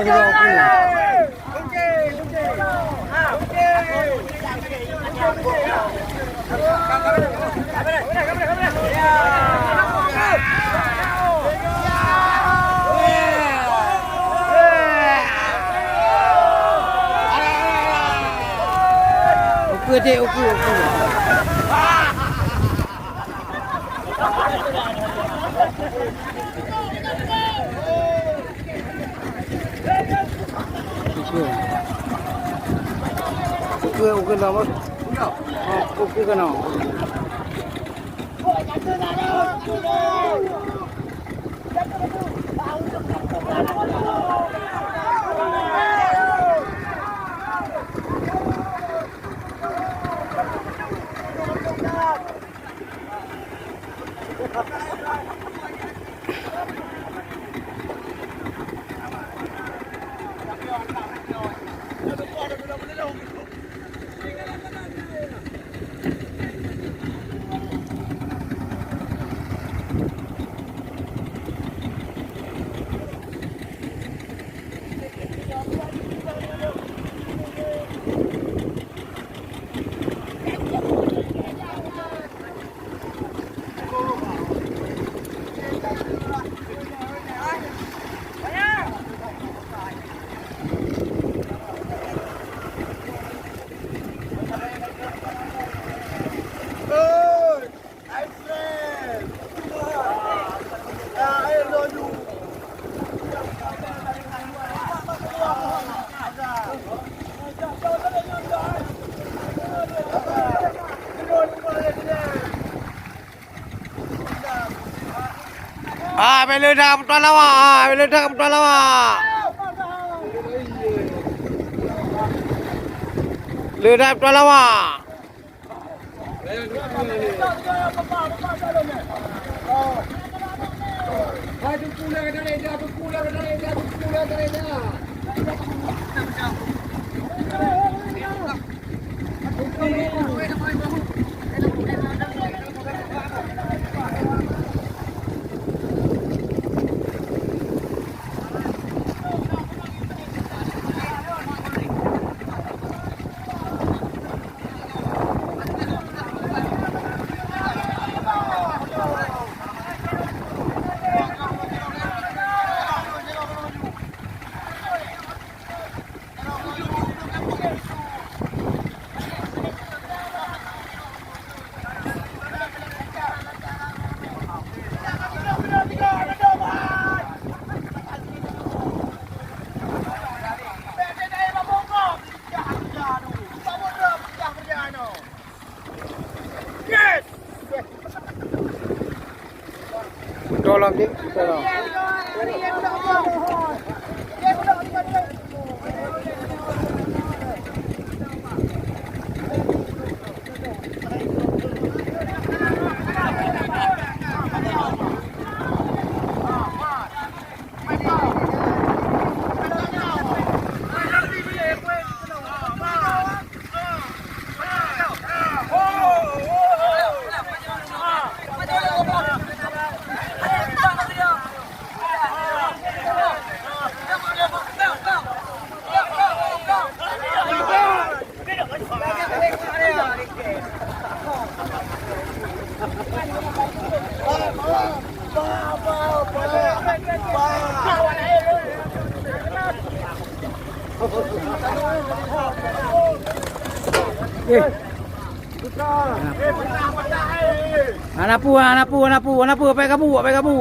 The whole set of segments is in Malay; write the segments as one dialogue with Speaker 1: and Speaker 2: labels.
Speaker 1: juga okey. Okey dek, okey. Okey dah bos. Okey kena. Bila dah kebetulan awak. Bila dah kebetulan awak. Bila dah kebetulan awak. Tolong dik, tolong. Anapu, apa kamu?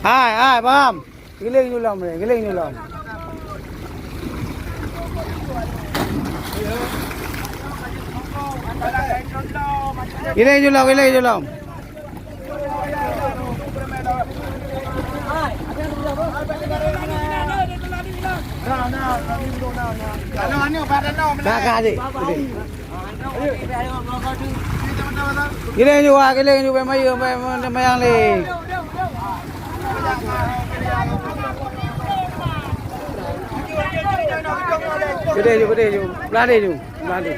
Speaker 1: Hai, paham. Giling nyulam. Giling julam, giling julam. Kakak adik. Giling juga, giling juga mayu, mayang le. Gede ju, belade ju, belade.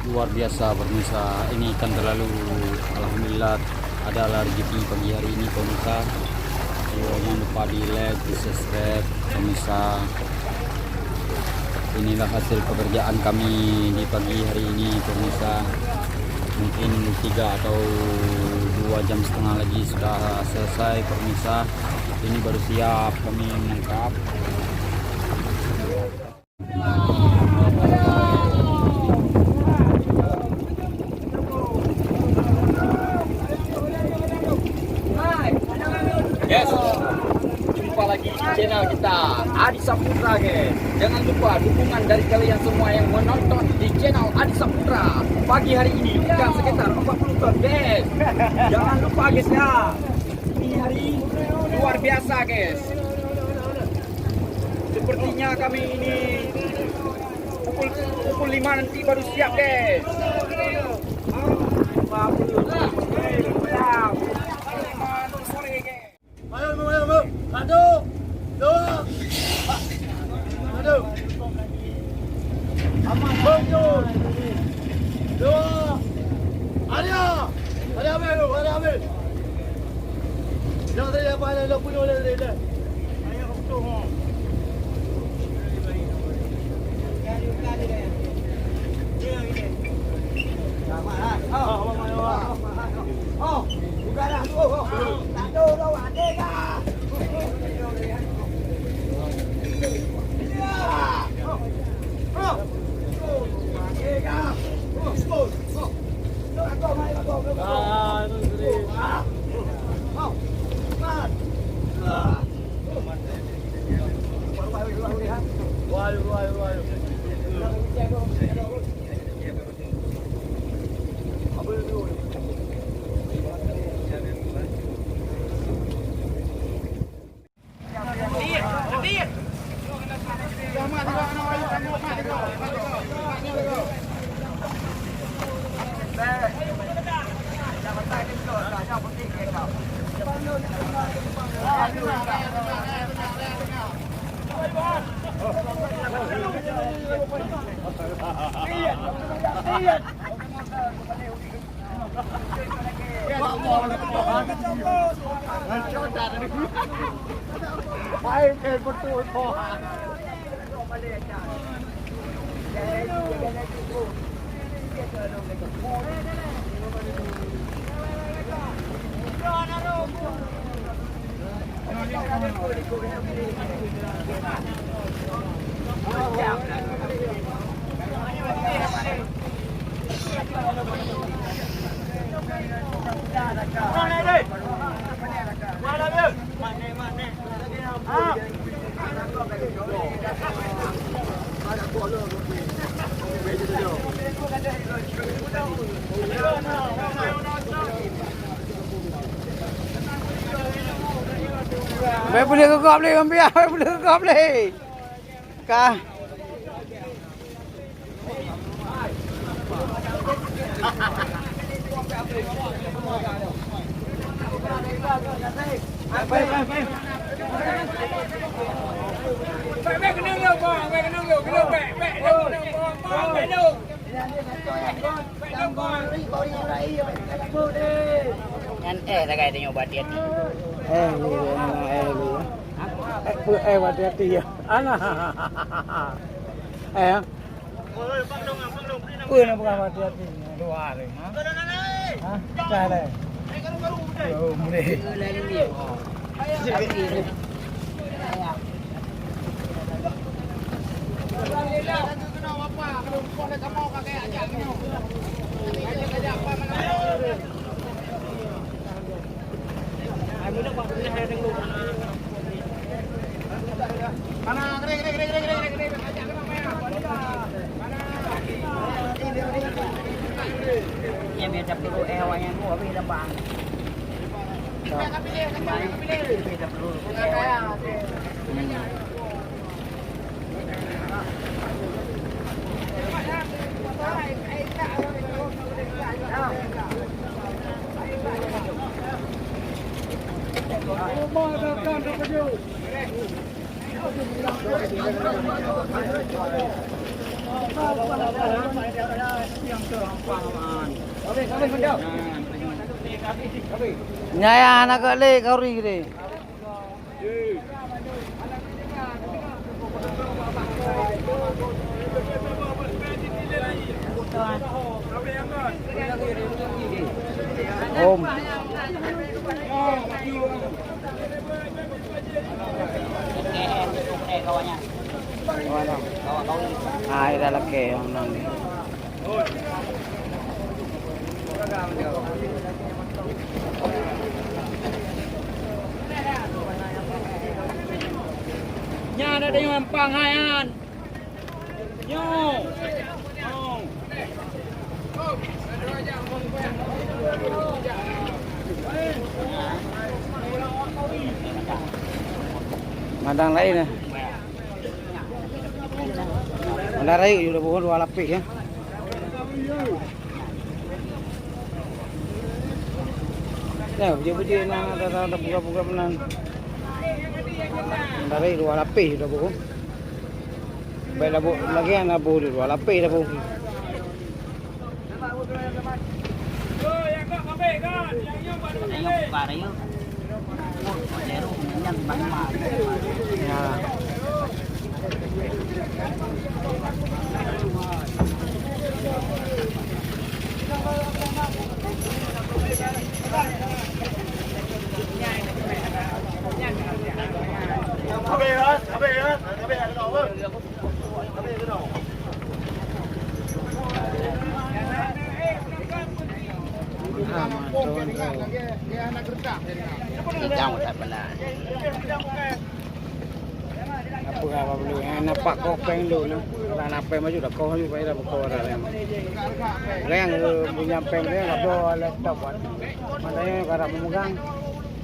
Speaker 2: Luar biasa pemirsa, ini kan terlalu alhamdulillah adalah rezeki pagi hari ini pemirsa. Jangan lupa di like, di subscribe pemirsa. Inilah hasil pekerjaan kami di pagi hari ini pemirsa. Mungkin 3 atau 2 jam setengah lagi sudah selesai pemirsa. Ini baru siap kami menangkap. Yes, jumpa lagi di channel kita Adi Saputra guys. Jangan lupa dukungan dari kalian semua yang menonton di channel Adi Saputra pagi hari ini bukan sekitar 40 ton guys. Jangan lupa guys ya. Ini hari luar biasa guys. Sepertinya kami ini pukul 5 nanti baru siap guys. Satu, dua, bangun, dua, ada ambil. Jangan terlihat apa ada punya oleh dia. Ayah betul. Oh, bukanlah tu. Tak tahu dah ada dah. Baik boleh ke kau boleh ambil, baik boleh ke kau boleh. Kah.
Speaker 3: Ngan lah guys tengok batik hati.
Speaker 1: Hati-hati ya. Alah. Nak bukan hati-hati. Dua hari. Ha? Cari. Oh, boleh.
Speaker 3: Yang biasa perlu awaknya gua habis lembang. Biasa perlu.
Speaker 1: Nyaya anak le kauri gede. Om.
Speaker 3: Kawannya.
Speaker 1: Ah, ida laki om nanti.
Speaker 2: Nya ada yang mampang hayan. Yo.
Speaker 1: Mandang lain nih. Mandang lain udah bukan dua lapis ya. Ya, puji-puji nang ada buka-buka menan. Mandang lain dua lapis udah bukan. Baik labu lagi yang labu dua lapis dah bu.
Speaker 3: Tengok buka dah yuk. Jeru menyan bang.
Speaker 1: Ya.
Speaker 3: Jangan tak benar.
Speaker 1: Apa belum? Nampak kopeng dulu nah. Kalau nampak maju dah kau juga dah kau dah lem. Leng punya peng dia ada laptop kan. Makanya kalau memegang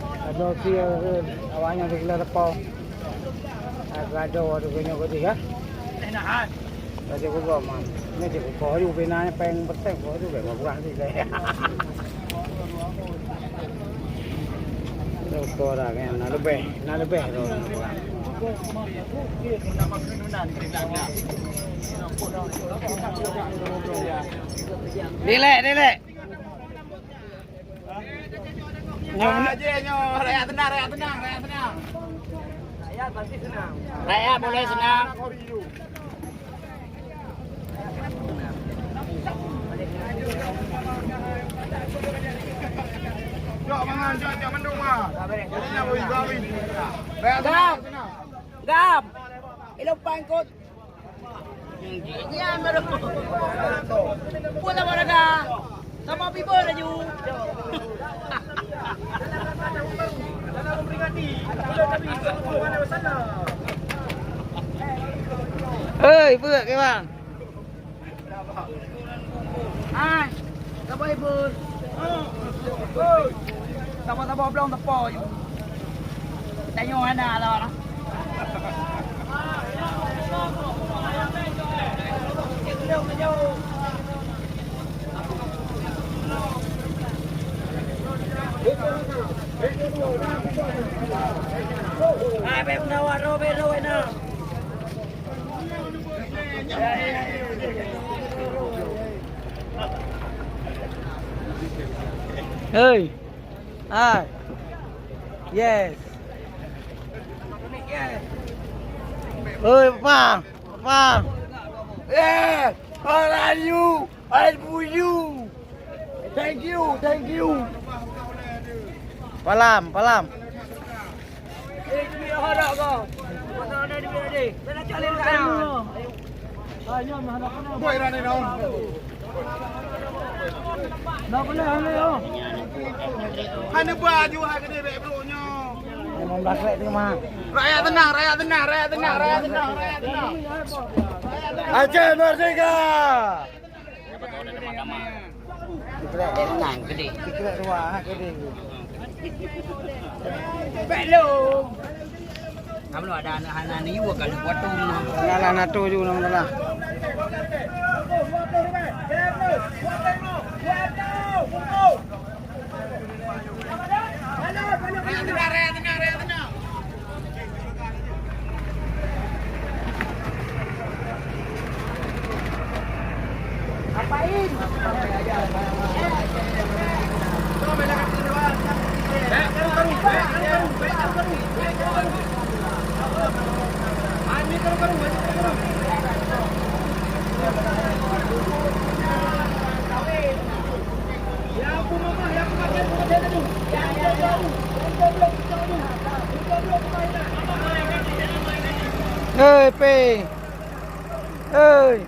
Speaker 1: ada dia awalnya segala depan. Ada punya kau dia.
Speaker 2: Enakan.
Speaker 1: Tadi aku buat man. Ini dia kau juga benarnya peng berteng kau juga berkurang sih saya. Kau dah kan, nak lebih tu. Dilek.
Speaker 2: Rakyat tenang. Rakyat pasti senang.
Speaker 3: Rakyat boleh senang.
Speaker 2: Jom mangan, jom mendung ah. Jadinya boleh kawin.
Speaker 3: Gam. Ilong pangkot. Yan baru. Pula maraga. Sama people na you.
Speaker 2: Dalam memperingati bulan Nabi sallallahu alaihi wasallam.
Speaker 1: Ơi, vừa cái bạn.
Speaker 3: Ai? Tabo ibon. Tabo blong tapo you. Tayo ana ala.
Speaker 1: Hey. Hi. Yes. Ơi Papa. Papa. Yeah. How are you? I for you. Thank you. Thank you. Palam, palam.
Speaker 3: Quay ra đây đâu? Đâu có lên đây không? Hai nước ba chú hai cái này bẹp lộ nhau.
Speaker 1: Emang belakang tu mah.
Speaker 3: Rakyat tenang, rakyat tenang, rakyat tenang, rakyat tenang, rakyat tenang.
Speaker 1: Aceh Merdeka.
Speaker 2: Dia tenang gede.
Speaker 1: Kita dua gede.
Speaker 3: Belum.
Speaker 2: Kamu ada anak-anak ni juga kalau buat tu.
Speaker 1: Ngalah natu juga nama. Ơi P. Ơi.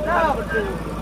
Speaker 1: Lao.